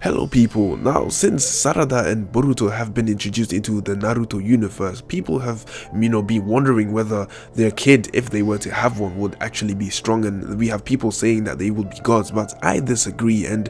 Hello people, now since Sarada and Boruto have been introduced into the Naruto universe, people have been wondering whether their kid, if they were to have one, would actually be strong, and we have people saying that they would be gods, but I disagree, and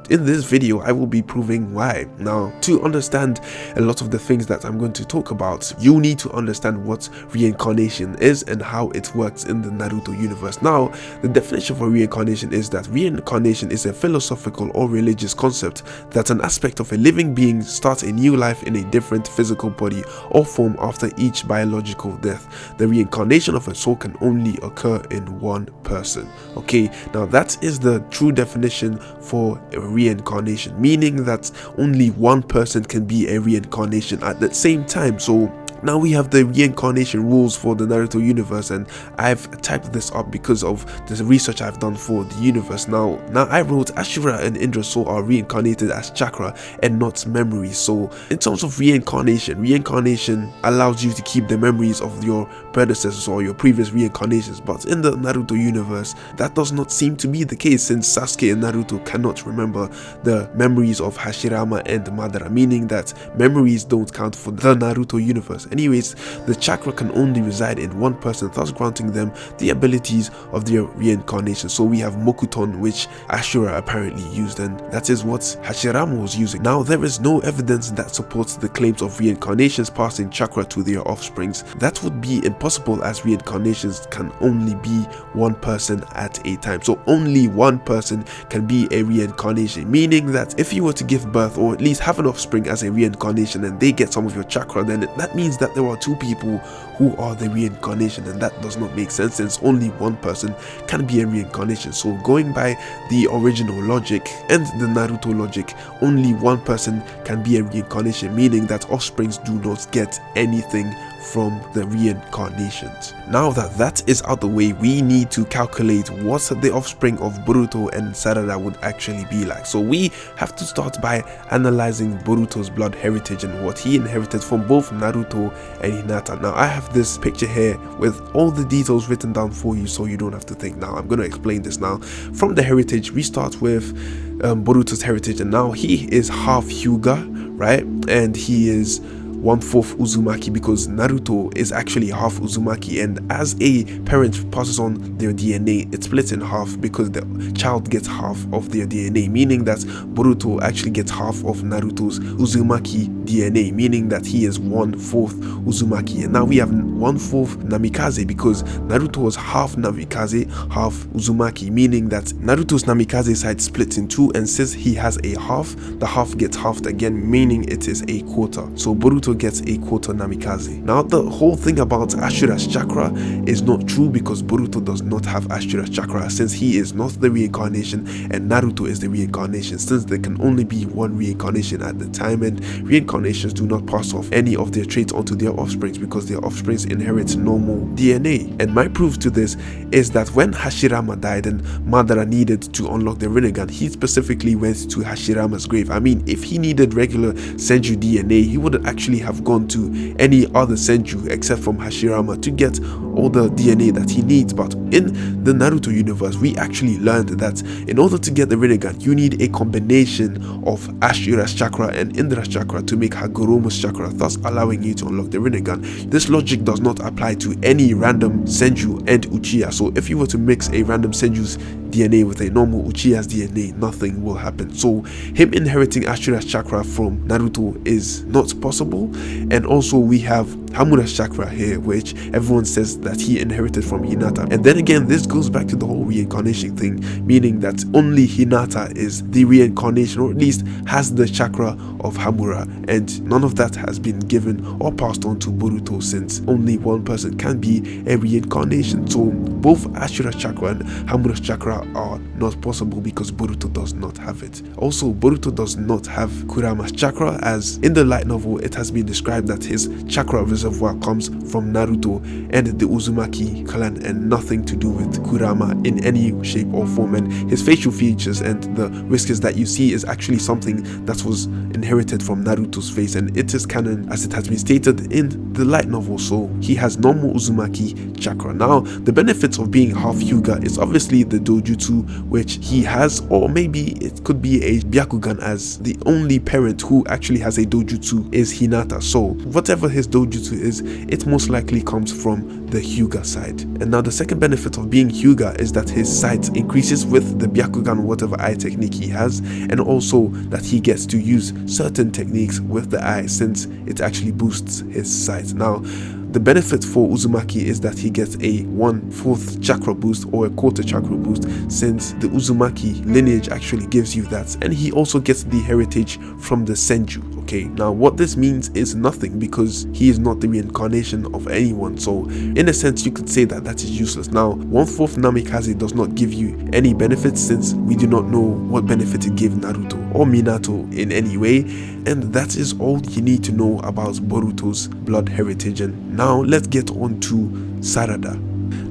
in this video I will be proving why. Now, to understand a lot of the things that I'm going to talk about, you need to understand what reincarnation is and how it works in the Naruto universe. Now, the definition for reincarnation is that reincarnation is a philosophical or religious concept that an aspect of a living being starts a new life in a different physical body or form after each biological death. The reincarnation of a soul can only occur in one person. Okay, now that is the true definition for a reincarnation, meaning that only one person can be a reincarnation at the same time. So now we have the reincarnation rules for the Naruto universe, and I've typed this up because of the research I've done for the universe. Now I wrote Ashura and Indra's soul are reincarnated as chakra and not memories. So in terms of reincarnation allows you to keep the memories of your predecessors or your previous reincarnations, but in the Naruto universe that does not seem to be the case, since Sasuke and Naruto cannot remember the memories of Hashirama and Madara, meaning that memories don't count for the Naruto universe. Anyways, the chakra can only reside in one person, thus granting them the abilities of their reincarnation. So we have Mokuton, which Ashura apparently used, and that is what Hashirama was using. Now, there is no evidence that supports the claims of reincarnations passing chakra to their offsprings. That would be impossible, as reincarnations can only be one person at a time. So only one person can be a reincarnation, meaning that if you were to give birth or at least have an offspring as a reincarnation and they get some of your chakra, then that means that there are two people who are the reincarnation, and that does not make sense since only one person can be a reincarnation. So going by the original logic and the Naruto logic, only one person can be a reincarnation, meaning that offsprings do not get anything from the reincarnations. Now that is out the way, we need to calculate what the offspring of Boruto and Sarada would actually be like. So we have to start by analyzing Boruto's blood heritage and what he inherited from both Naruto and Hinata. Now I have this picture here with all the details written down for you, so you don't have to think. Now I'm going to explain this. Now, from the heritage, we start with Boruto's heritage, and now he is half hyuga, right? And he is 1/4 Uzumaki, because Naruto is actually half Uzumaki, and as a parent passes on their DNA, it splits in half because the child gets half of their DNA, meaning that Boruto actually gets half of Naruto's Uzumaki DNA, meaning that he is 1/4 Uzumaki. And now we have 1/4 Namikaze, because Naruto was half Namikaze, half Uzumaki, meaning that Naruto's Namikaze side splits in two, and since he has a half, the half gets halved again, meaning it is a quarter. So Boruto gets a quarter Namikaze. Now the whole thing about Ashura's chakra is not true, because Boruto does not have Ashura's chakra, since he is not the reincarnation and Naruto is the reincarnation, since there can only be one reincarnation at the time, and reincarnations do not pass off any of their traits onto their offsprings because their offsprings inherit normal DNA. And my proof to this is that when Hashirama died and Madara needed to unlock the Rinnegan, he specifically went to Hashirama's grave. I mean, if he needed regular Senju DNA, he would actually have gone to any other Senju except from Hashirama to get all the DNA that he needs. But in the Naruto universe, we actually learned that in order to get the Rinnegan, you need a combination of Ashura's chakra and Indra's chakra to make Hagoromo's chakra, thus allowing you to unlock the Rinnegan. This logic does not apply to any random Senju and Uchiha. So if you were to mix a random Senju's DNA with a normal Uchiha's DNA, nothing will happen. So him inheriting Ashura's chakra from Naruto is not possible. And also we have Hamura's chakra here, which everyone says that he inherited from Hinata. And then again, this goes back to the whole reincarnation thing, meaning that only Hinata is the reincarnation, or at least has the chakra of Hamura, and none of that has been given or passed on to Boruto, since only one person can be a reincarnation. So both Ashura's chakra and Hamura's chakra are not possible because Boruto does not have it. Also, Boruto does not have Kurama's chakra, as in the light novel it has been described that his chakra resides reservoir comes from Naruto and the Uzumaki clan and nothing to do with Kurama in any shape or form. And his facial features and the whiskers that you see is actually something that was inherited from Naruto's face, and it is canon as it has been stated in the light novel. So he has normal Uzumaki chakra. Now the benefits of being half Hyuga is obviously the dojutsu which he has, or maybe it could be a Byakugan, as the only parent who actually has a dojutsu is Hinata. So whatever his dojutsu is, it most likely comes from the Hyuga side. And now the second benefit of being Hyuga is that his sight increases with the Byakugan, whatever eye technique he has, and also that he gets to use certain techniques with the eye since it actually boosts his sight. Now the benefit for Uzumaki is that he gets a 1/4 chakra boost or a quarter chakra boost, since the Uzumaki lineage actually gives you that, and he also gets the heritage from the Senju. Okay, now what this means is nothing because he is not the reincarnation of anyone, so in a sense you could say that that is useless. Now 1/4 Namikaze does not give you any benefits since we do not know what benefit it gave Naruto or Minato in any way, and that is all you need to know about Boruto's blood heritage. And now let's get on to Sarada.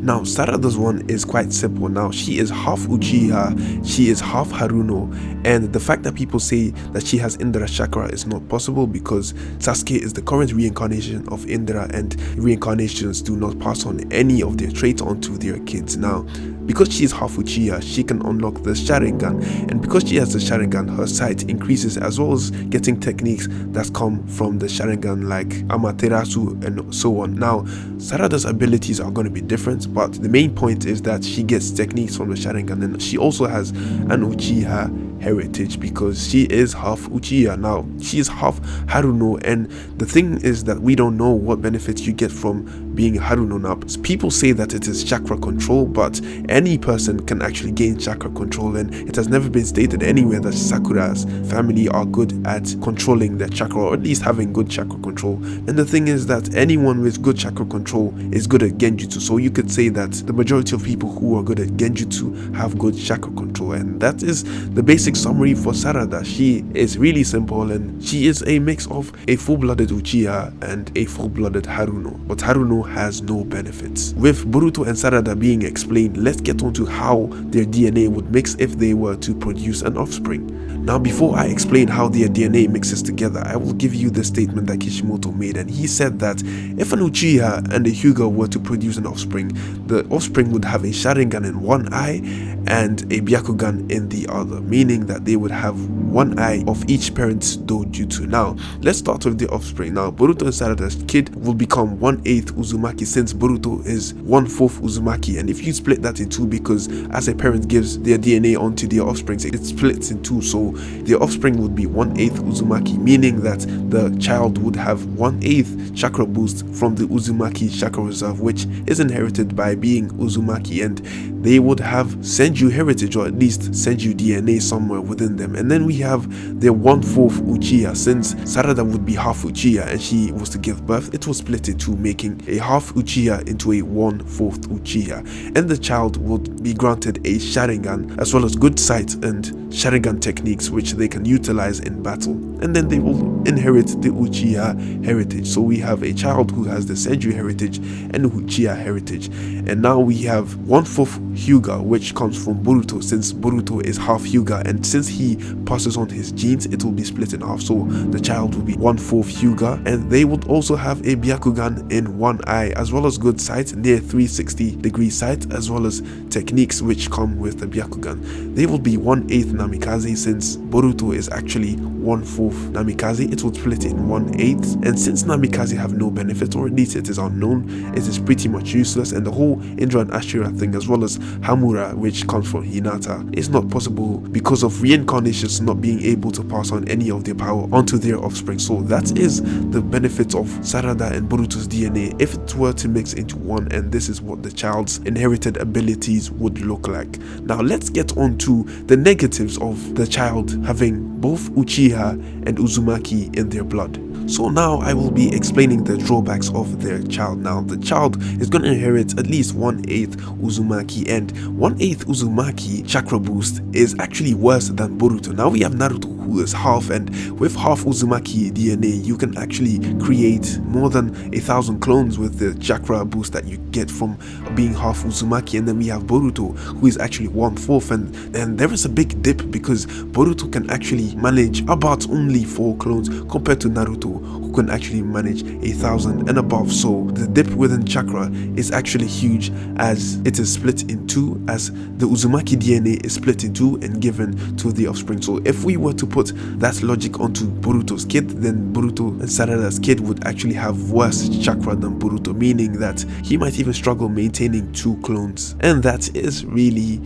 Now Sarada's one is quite simple. Now she is half Uchiha, she is half Haruno, and the fact that people say that she has Indra chakra is not possible because Sasuke is the current reincarnation of Indra, and reincarnations do not pass on any of their traits onto their kids. Now because she is half Uchiha, she can unlock the Sharingan, and because she has the Sharingan, her sight increases, as well as getting techniques that come from the Sharingan like Amaterasu and so on. Now Sarada's abilities are going to be different, but the main point is that she gets techniques from the Sharingan, and she also has an Uchiha heritage because she is half Uchiha. Now she is half Haruno, and the thing is that we don't know what benefits you get from being Haruno. Now people say that it is chakra control, but any person can actually gain chakra control, and it has never been stated anywhere that Sakura's family are good at controlling their chakra, or at least having good chakra control. And the thing is that anyone with good chakra control is good at genjutsu, so you could say that the majority of people who are good at genjutsu have good chakra control. And that is the basic summary for Sarada. She is really simple, and she is a mix of a full-blooded Uchiha and a full-blooded Haruno, but Haruno has no benefits. With Boruto and Sarada being explained, let's get on to how their DNA would mix if they were to produce an offspring. Now before I explain how their DNA mixes together, I will give you the statement that Kishimoto made, and he said that if an Uchiha and a Hyuga were to produce an offspring, the offspring would have a Sharingan in one eye and a Byakugan in the other, meaning that they would have one eye of each parent's dojutsu. Now let's start with the offspring. Now Boruto and Sarada's kid will become 1/8 Uzumaki, since Boruto is 1/4 Uzumaki, and if you split that in two, because as a parent gives their DNA onto their offspring, it splits in two, so their offspring would be 1/8 Uzumaki, meaning that the child would have 1/8 chakra boost from the Uzumaki chakra reserve, which is inherited by being Uzumaki, and they would have Senju heritage, or at least Senju DNA somewhere within them. And then we have their 1/4 Uchiha. Since Sarada would be half Uchiha and she was to give birth, it was split in two, making a half Uchiha into a 1/4 Uchiha, and the child would be granted a Sharingan as well as good sight and Sharingan techniques which they can utilize in battle, and then they will inherit the Uchiha heritage. So we have a child who has the Senju heritage and Uchiha heritage. And now we have 1/4 Hyuga, which comes from Boruto, since Boruto is half Hyuga, and since he passes on his genes, it will be split in half, so the child will be 1/4 Hyuga, and they would also have a Byakugan in one eye, as well as good sight, near 360-degree sight, as well as techniques which come with the Byakugan. They will be 1/8 Namikaze, since Boruto is actually 1/4 Namikaze, it will split in 1/8, and since Namikaze have no benefit, or at least it is unknown, it is pretty much useless, and the whole Indra and Ashura thing, as well as Hamura, which comes from Hinata, is not possible because of reincarnations not being able to pass on any of their power onto their offspring. So that is the benefit of Sarada and Boruto's DNA if it were to mix into one, and this is what the child's inherited abilities would look like. Now let's get on to the negatives of the child having both Uchiha and Uzumaki in their blood. So now I will be explaining the drawbacks of their child. Now the child is going to inherit at least 1/8 Uzumaki, and 1/8 Uzumaki chakra boost is actually worse than Boruto. Now we have Naruto, who is half, and with half Uzumaki DNA you can actually create more than 1,000 clones with the chakra boost that you get from being half Uzumaki. And then we have Boruto, who is actually 1/4, and there is a big dip because Boruto can actually manage about only 4 clones compared to Naruto, who can actually manage 1,000 and above. So the dip within chakra is actually huge, as it is split in two, as the Uzumaki DNA is split in two and given to the offspring. So if we were to put that logic onto Boruto's kid, then Boruto and Sarada's kid would actually have worse chakra than Boruto, meaning that he might even struggle maintaining 2 clones, and that is really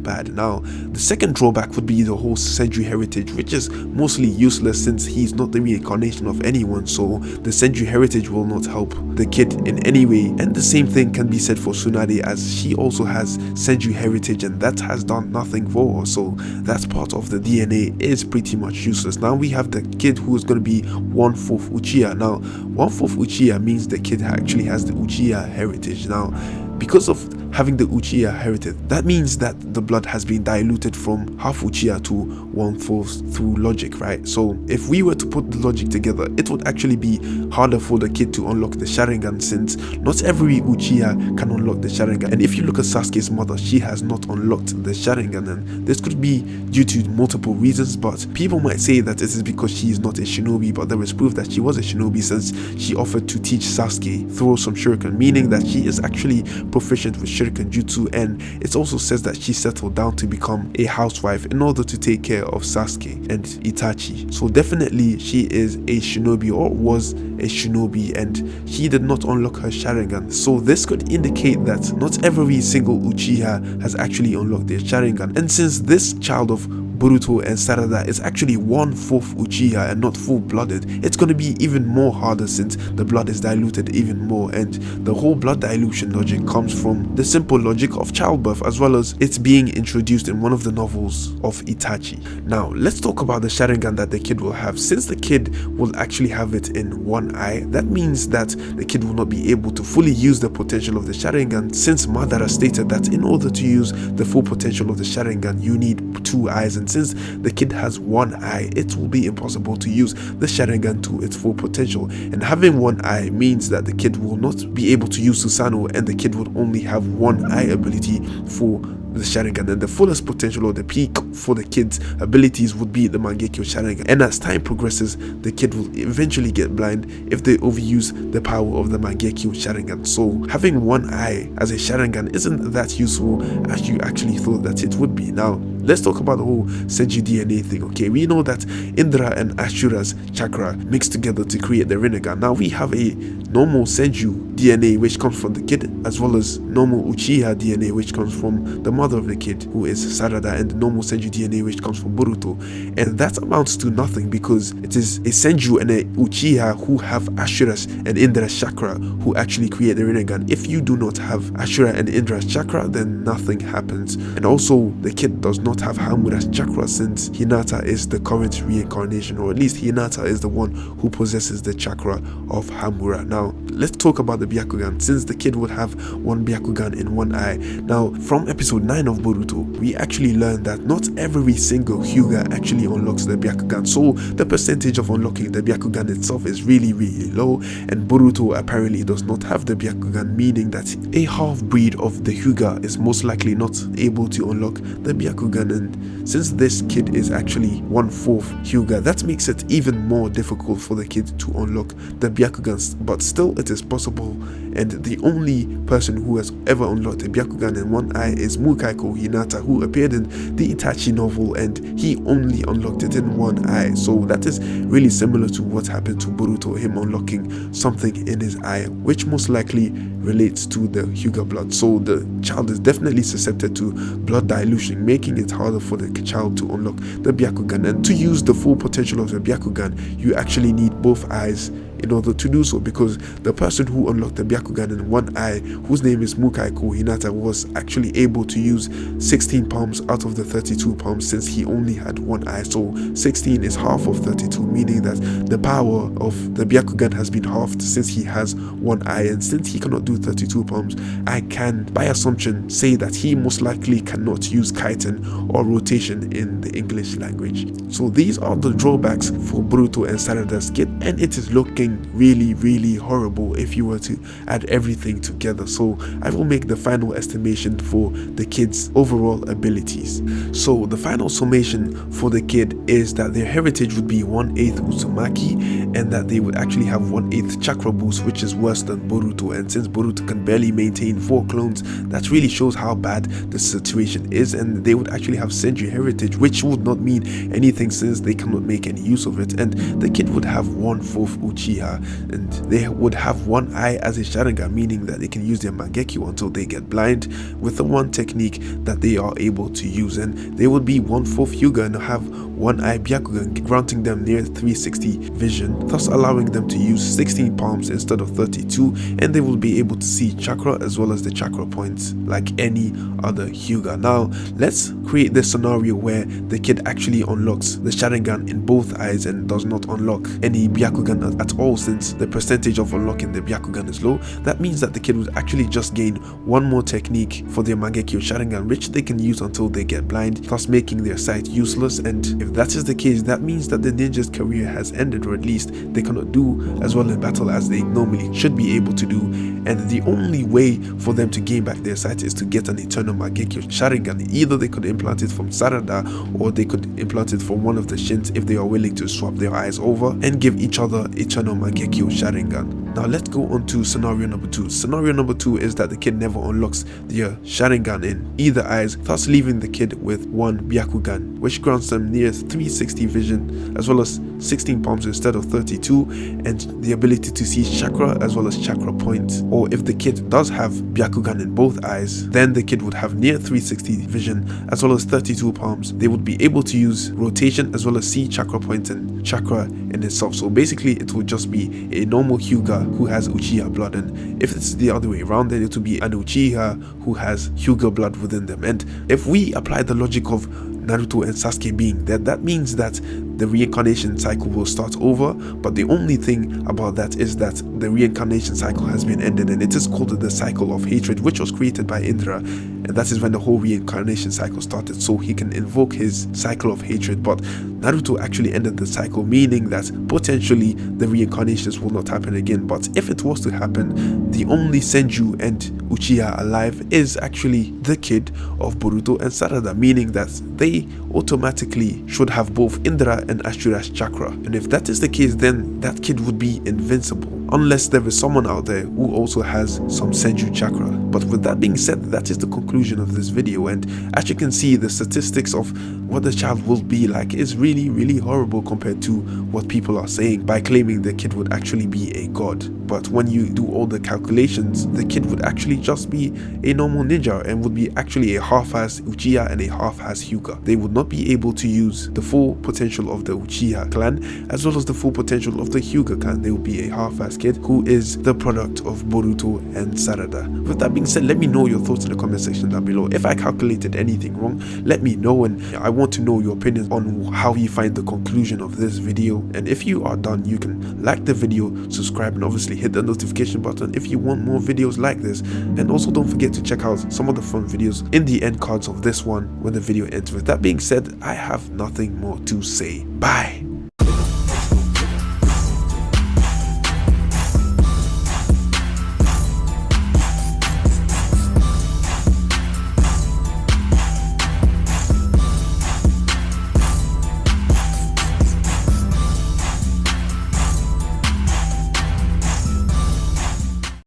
bad. Now the second drawback would be the whole Senju heritage, which is mostly useless since he's not the reincarnation of anyone, so the Senju heritage will not help the kid in any way. And the same thing can be said for Tsunade, as she also has Senju heritage and that has done nothing for her, so that part of the DNA is pretty much useless. Now we have the kid who is going to be 1/4 Uchiha. Now 1/4 Uchiha means the kid actually has the Uchiha heritage. Now because of having the Uchiha heritage, that means that the blood has been diluted from half Uchiha to 1/4 through logic, right? So if we were to put the logic together, it would actually be harder for the kid to unlock the Sharingan, since not every Uchiha can unlock the Sharingan. And if you look at Sasuke's mother, she has not unlocked the Sharingan, and this could be due to multiple reasons, but people might say that it is because she is not a shinobi, but there is proof that she was a shinobi, since she offered to teach Sasuke throw some shuriken, meaning that she is actually proficient with shuriken jutsu. And it also says that she settled down to become a housewife in order to take care of Sasuke and Itachi. So definitely she is a shinobi, or was a shinobi, and she did not unlock her Sharingan. So this could indicate that not every single Uchiha has actually unlocked their Sharingan. And since this child of Boruto and Sarada is actually 1/4 Uchiha and not full-blooded, it's going to be even more harder since the blood is diluted even more. And the whole blood dilution logic comes from the simple logic of childbirth, as well as it's being introduced in one of the novels of Itachi. Now let's talk about the Sharingan that the kid will have. Since the kid will actually have it in one eye, that means that the kid will not be able to fully use the potential of the Sharingan, since Madara stated that in order to use the full potential of the Sharingan you need 2 eyes, and since the kid has 1 eye, it will be impossible to use the Sharingan to its full potential. And having 1 eye means that the kid will not be able to use Susanoo, and the kid will only have 1 eye ability for the Sharingan, and the fullest potential or the peak for the kid's abilities would be the Mangekyo Sharingan. And as time progresses, the kid will eventually get blind if they overuse the power of the Mangekyo Sharingan. So having 1 eye as a Sharingan isn't that useful as you actually thought that it would be. Now let's talk about the whole Senju DNA thing. Okay, we know that Indra and Ashura's chakra mix together to create the Rinnegan. Now we have a normal Senju DNA which comes from the kid, as well as normal Uchiha DNA which comes from the mother of the kid, who is Sarada, and normal Senju DNA which comes from Boruto. And that amounts to nothing because it is a Senju and a Uchiha who have Ashura's and Indra's chakra who actually create the Rinnegan. If you do not have Ashura and Indra's chakra, then nothing happens. And also the kid does not have Hamura's chakra, since Hinata is the current reincarnation, or at least Hinata is the one who possesses the chakra of Hamura. Now let's talk about the Byakugan, since the kid would have 1 Byakugan in 1 eye. Now from episode 9 of Boruto, we actually learned that not every single Hyuga actually unlocks the Byakugan, so the percentage of unlocking the Byakugan itself is really low, and Boruto apparently does not have the Byakugan, meaning that a half-breed of the Hyuga is most likely not able to unlock the Byakugan. And since this kid is actually 1/4 Hyuga, that makes it even more difficult for the kid to unlock the Byakugans, but still it is possible. And the only person who has ever unlocked a Byakugan in 1 eye is Mukaiko Hinata, who appeared in the Itachi novel, and he only unlocked it in 1 eye. So that is really similar to what happened to Boruto, him unlocking something in his eye, which most likely relates to the Hyuga blood. So the child is definitely susceptible to blood dilution, making it harder for the child to unlock the Byakugan. And to use the full potential of the Byakugan, you actually need both eyes in order to do so, because the person who unlocked the Byakugan in one eye, whose name is Mukaiko Hinata, was actually able to use 16 palms out of the 32 palms since he only had one eye. So 16 is half of 32, meaning that the power of the Byakugan has been halved since he has one eye. And since he cannot do 32 palms, I can by assumption say that he most likely cannot use chitin or rotation in the English language. So these are the drawbacks for Boruto and Sarada's kit, and it is looking really horrible if you were to add everything together. So I will make the final estimation for the kid's overall abilities. So the final summation for the kid is that their heritage would be 1/8 Uzumaki, and that they would actually have 1/8 chakra boost, which is worse than Boruto. And since Boruto can barely maintain 4 clones, that really shows how bad the situation is. And they would actually have Senju heritage, which would not mean anything since they cannot make any use of it. And the kid would have 1/4 Uchiha, and they would have one eye as a Sharingan, meaning that they can use their Mangekyo until they get blind with the one technique that they are able to use. And they would be 1/4 Hyuga and have one eye Byakugan, granting them near 360 vision, thus allowing them to use 16 palms instead of 32, and they will be able to see chakra as well as the chakra points like any other Hyuga. Now let's create this scenario where the kid actually unlocks the Sharingan in both eyes and does not unlock any Byakugan at all, since the percentage of unlocking the Byakugan is low. That means that the kid would actually just gain one more technique for their Mangekyo Sharingan, which they can use until they get blind, thus making their sight useless. And if that is the case, that means that the ninja's career has ended, or at least they cannot do as well in battle as they normally should be able to do. And the only way for them to gain back their sight is to get an eternal Mangekyo Sharingan. Either they could implant it from Sarada, or they could implant it from one of the Shins if they are willing to swap their eyes over and give each other eternal Mangekyo Sharingan. Now let's go on to scenario number 2. Scenario number 2 is that the kid never unlocks their Sharingan in either eyes, thus leaving the kid with one Byakugan, which grants them near 360 vision as well as 16 palms instead of 32, and the ability to see chakra as well as chakra points. Or if the kid does have Byakugan in both eyes, then the kid would have near 360 vision as well as 32 palms. They would be able to use rotation as well as see chakra points and chakra in itself. So basically it would just be a normal Hyuga who has Uchiha blood, and if it's the other way around, then it would be an Uchiha who has Hyuga blood within them. And if we apply the logic of Naruto and Sasuke being dead, that means that the reincarnation cycle will start over. But the only thing about that is that the reincarnation cycle has been ended, and it is called the cycle of hatred, which was created by Indra, and that is when the whole reincarnation cycle started, so he can invoke his cycle of hatred. But Naruto actually ended the cycle, meaning that potentially the reincarnations will not happen again. But if it was to happen, the only Senju and Uchiha alive is actually the kid of Boruto and Sarada, meaning that they automatically should have both Indra and Ashura's chakra. And if that is the case, then that kid would be invincible, unless there is someone out there who also has some Senju chakra. But with that being said, that is the conclusion of this video, and as you can see, the statistics of what the child will be like is really horrible compared to what people are saying by claiming the kid would actually be a god. But when you do all the calculations, the kid would actually just be a normal ninja and would be actually a half-ass Uchiha and a half-ass Hyuga. They would not be able to use the full potential of the Uchiha clan as well as the full potential of the Hyuga clan. They would be a half-ass kid who is the product of Boruto and Sarada. With that being said, let me know your thoughts in the comment section down below. If I calculated anything wrong, let me know, and I want to know your opinions on how you find the conclusion of this video. And if you are done, you can like the video, subscribe, and obviously hit the notification button if you want more videos like this. And also don't forget to check out some of the fun videos in the end cards of this one when the video ends. With that being said, I have nothing more to say. Bye.